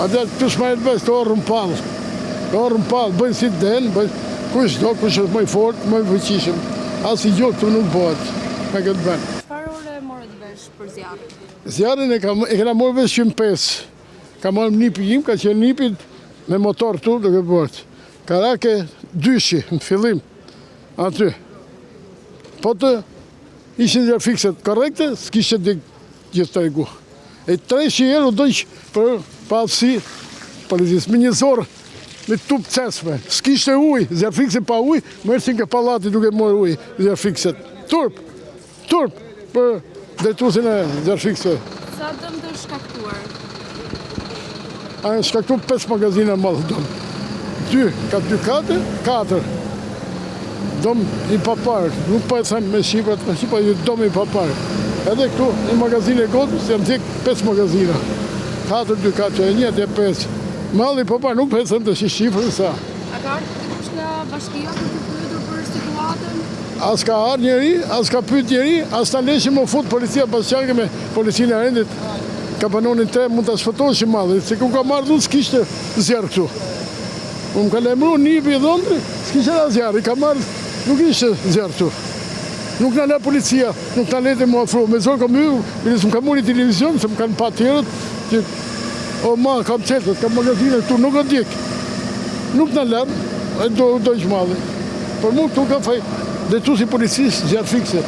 Atë të shmajt bes të orën palë. Orën palë, bëjnë si të denë, kush do, kush është më i fort, më i fuqishëm. As i gjotë të nuk bëhet me këtë ben. Çfarë ore morët vesh për zjarrin? Zjarrin e kena morë vesh 105. Ka marrë nipi im, ka qenë nipit me motor tu duke bëhet. Karake dyshi në fillim, aty. Po të ishin dhe fikset korekte, s'kishe gjithë të regu. E 300 euro dojnë për pasësi policisë. Me një zorë, me tup cesme. S'kishte ujë, zjarfikse pa ujë, më ersin ke palati duke morë ujë, zjarfikset. Turp, për detusin e zjarfikse. Sa dëm të shkaktuar? A në shkaktu 5 magazina madhë dëmë. 2, ka 2 kate, 4. Dëmë i paparë, nuk pa e them me Shqiprat, ju dëmë i paparë. Edhe këtu, një magazinë e godës, jam zik 5 magazina. 4, 2 kate, e 1 e 5. Malli i paparë, nuk pa e them të shifrën sa. A ka ardhur dikush nga bashkia për të pyetur për situatën? As ka ardhur njeri, as ka pyet njeri, as ta leshim më fut policia bashkjake me policinë e rendit. Ka banonin 3 mund të shfëtoshi malli, se ku ka marrë dhënë s'kishte zjarë këtu. Unë ka lemru nipi i dhëndri, s'kishte da zjarë, i ka marrë, nuk ishte zjarë këtu. Nuk në le policia, nuk në lete më afru. Me zorë kam ju, më kam muni televizion, se më kanë pa tjerët, që o ma, kam qetët, kam magazine këtu, nuk o dik. Nuk në lërë, e dojsh malli. Për mu këtu ka faj, detu si policisë, zjarë fikse.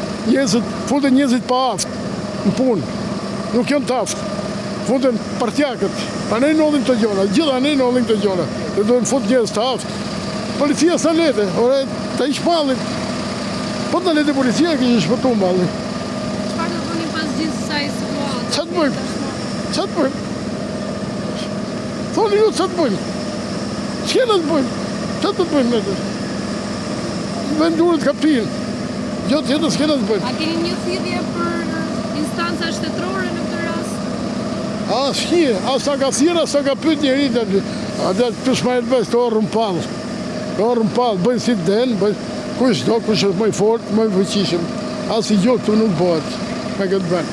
Futen njëzit pa aftë, në punë, nuk janë të aftë. Futen partjakët, a ne nollim të gjona, gjitha ne nollim të gjona. Dhe dojnë fut njëzë të aftë. Policia sa lete, ore, të ish mallin. Po të lete policia, kështë shpëtu mallin. Çfarë do bëni pas gjithë kësaj situatë? Qa të bëjmë? Qa të bëjmë? Thoni ju, qa të bëjmë? Qëna të bëjmë? Qa të bëjmë me të? Vendurët kapinë. Jo të jetës qëna të bëjmë? A keni një thirrje për instanca shtetërore në këtë rast? As një, as ta ka thirë, as ta ka pyet njeri. Atë të shmajt bes të orën palë. Orën palë, bëjnë si të denë, kush do, kush është më i fort, më i fuqishëm. As i gjotë të nuk bëhet me këtë ben.